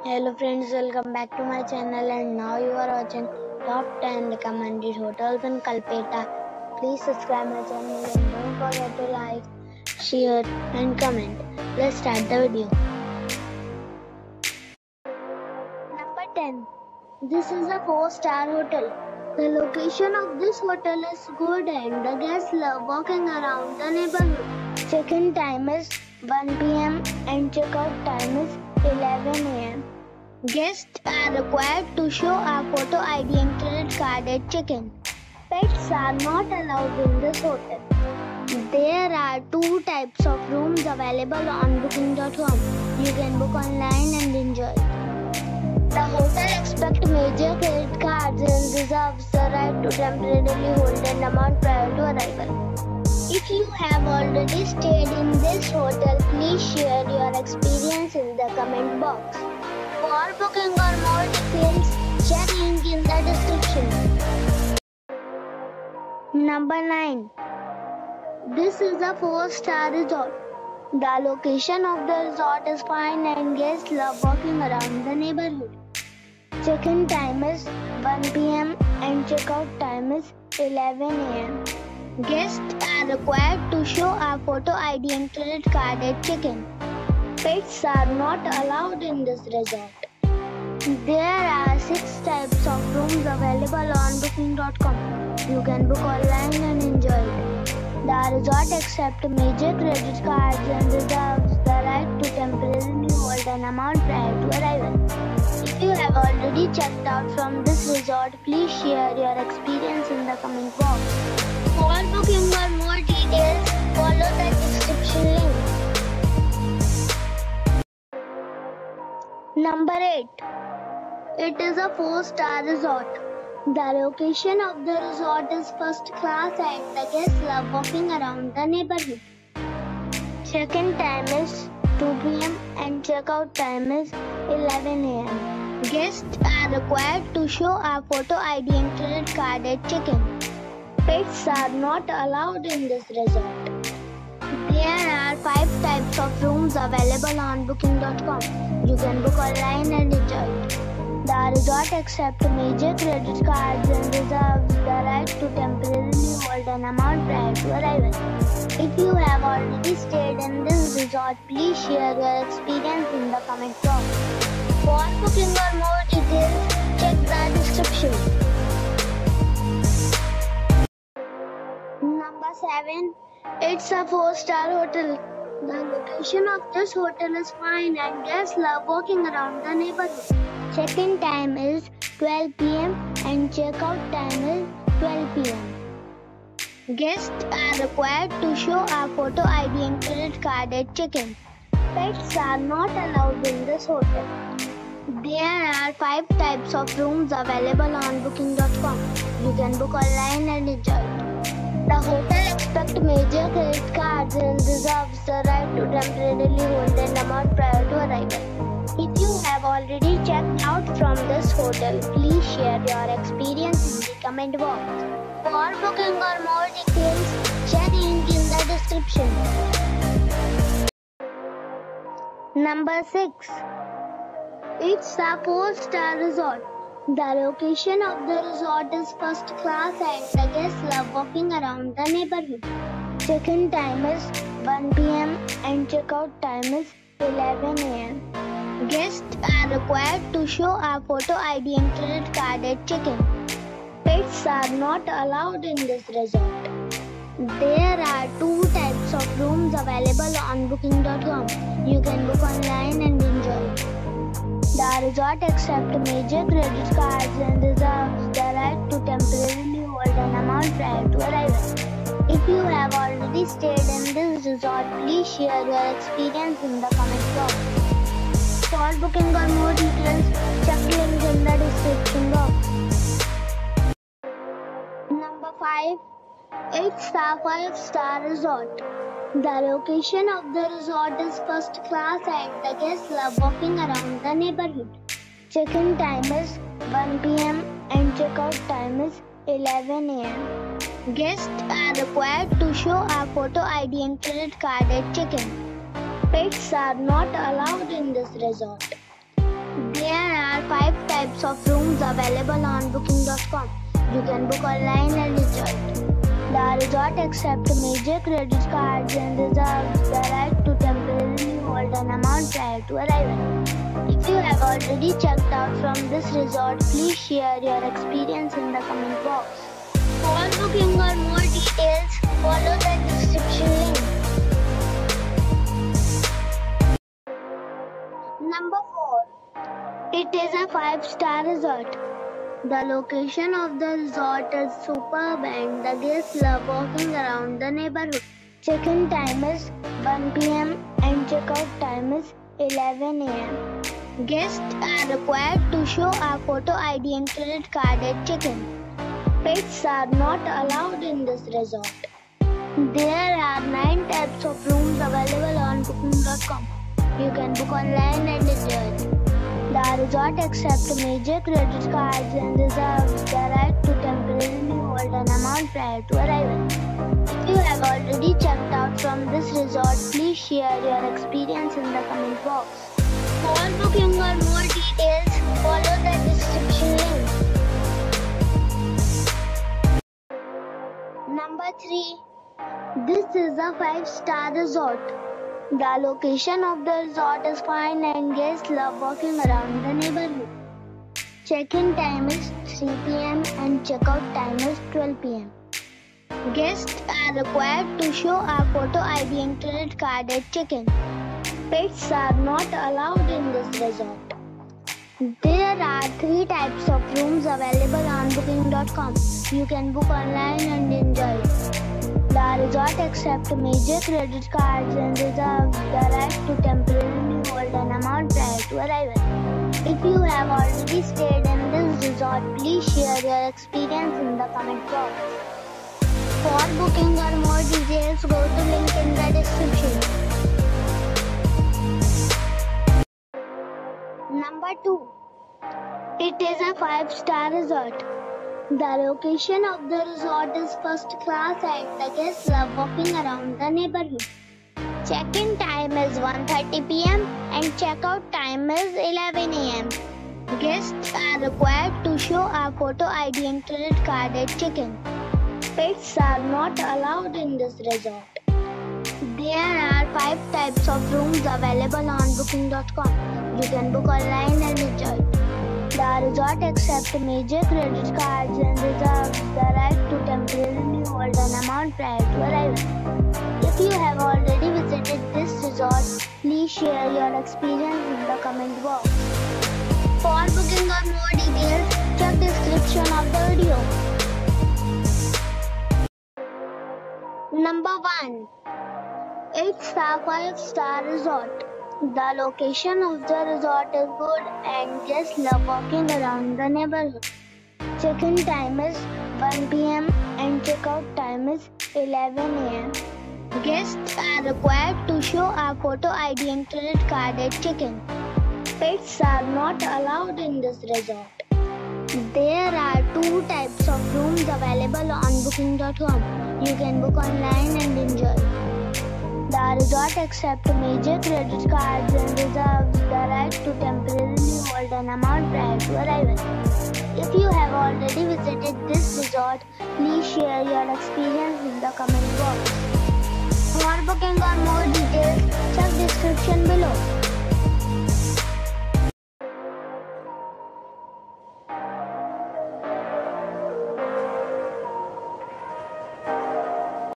Hello friends, welcome back to my channel and now you are watching top 10 recommended hotels in Kalpetta. Please subscribe my channel and don't forget to like, share and comment. Let's start the video. Number 10. This is a 4-star hotel. The location of this hotel is good and the guests love walking around the neighborhood. Check-in time is 1 p.m. and check-out time is 11 a.m. Guests are required to show a photo ID and credit card at check-in. Pets are not allowed in this hotel. There are 2 types of rooms available on booking.com. You can book online and enjoy. The hotel expects major credit cards and reserves the right to temporarily hold an amount prior to arrival. If you have already stayed in this hotel, please share your experience in the comment box. For booking or more details, check link in the description. Number 9. This is a 4-star resort. The location of the resort is fine and guests love walking around the neighborhood. Check-in time is 1 p.m. and check-out time is 11 a.m. Guests are required to show a photo ID and credit card at check-in. Pets are not allowed in this resort. There are 6 types of rooms available on booking.com. You can book online and enjoy it. The resort accepts major credit cards and reserves the right to temporarily hold an amount prior to arrival. If you have already checked out from this resort, please share your experience in the comment box. For booking or more details, follow the description link. Number 8. It is a 4-star resort. The location of the resort is first class and the guests love walking around the neighborhood. Check-in time is 2 p.m. and check-out time is 11 a.m. Guests are required to show a photo ID and credit card at check-in. Pets are not allowed in this resort. There are 5 types of rooms available on booking.com. You can book online and enjoy it. The resort accepts major credit cards and reserves the right to temporarily hold an amount prior to arrival. If you have already stayed in this resort, please share your experience in the comment box. For booking or more details, check the description. Number 7. It's a 4-star hotel. The location of this hotel is fine and guests love walking around the neighborhood. Check-in time is 12 p.m. and check-out time is 12 p.m. Guests are required to show a photo ID and credit card at check-in. Pets are not allowed in this hotel. There are 5 types of rooms available on booking.com. You can book online and enjoy it. The hotel expects major credit cards and reserves the right to temporarily hold an amount prior to arrival. If you have already checked out from this hotel, please share your experience in the comment box. For booking or more details, check link in the description. Number 6. It's a 4-star resort. The location of the resort is first class and the guests love walking around the neighborhood. Check-in time is 1 p.m. and check-out time is 11 a.m. Guests are required to show a photo ID and credit card at check-in. Pets are not allowed in this resort. There are 2 types of rooms available on booking.com. You can book online and enjoy it. The resort accepts major credit cards and reserves the right to temporarily hold an amount prior to arrival. If you have already stayed in this resort, please share your experience in the comment box. For booking or more details, check link in the description box. Number 5. It's a 5-star resort. The location of the resort is first class and the guests love walking around the neighborhood. Check-in time is 1 p.m. and check-out time is 11 a.m. Guests are required to show a photo ID and credit card at check-in. Pets are not allowed in this resort. There 5 types of rooms available on booking.com. You can book online and enjoy it. The resort accepts major credit cards and reserves the right to temporarily hold an amount prior to arrival. If you have already checked out from this resort, please share your experience in the comment box. For booking or more details, follow the description link. Number 4. It is a 5-star resort. The location of the resort is superb and the guests love walking around the neighborhood. Check-in time is 1 p.m. and check-out time is 11 a.m. Guests are required to show a photo ID and credit card at check-in. Pets are not allowed in this resort. There are 9 types of rooms available on booking.com. You can book online and enjoy it. The resort accepts major credit cards and reserves the right to temporarily hold an amount prior to arrival. If you have already checked out from this resort, please share your experience in the comment box. For booking or more details, follow the description link. Number 3. This is a 5-star resort. The location of the resort is fine and guests love walking around the neighborhood. Check-in time is 3 p.m. and check-out time is 12 p.m. Guests are required to show a photo ID and credit card at check-in. Pets are not allowed in this resort. There are 3 types of rooms available on booking.com. You can book online and enjoy it. The resort accepts major credit cards and reserves the right to temporarily hold an amount prior to arrival. If you have already stayed in this resort, please share your experience in the comment box. For booking or more details, go to link in the description. Number 2. It is a 5-star resort. The location of the resort is first class and the guests love walking around the neighborhood. Check-in time is 1:30 p.m. and check-out time is 11 a.m. Guests are required to show a photo ID and credit card at check-in. Pets are not allowed in this resort. There are 5 types of rooms available on booking.com. You can book online and enjoy it. The resort accepts major credit cards and reserves the right to temporarily hold an amount prior to arrival. If you have already visited this resort, please share your experience in the comment box. For booking or more details, check description of the video. Number 1. It's a 5-star resort. The location of the resort is good and guests love walking around the neighborhood. Check-in time is 1 p.m. and check-out time is 11 a.m. Guests are required to show a photo ID and credit card at check-in. Pets are not allowed in this resort. There are 2 types of rooms available on booking.com. You can book online and enjoy it. The resort accepts major credit cards and reserves the right to temporarily hold an amount prior to arrival. If you have already visited this resort, please share your experience in the comment box. For booking or more details, check description below.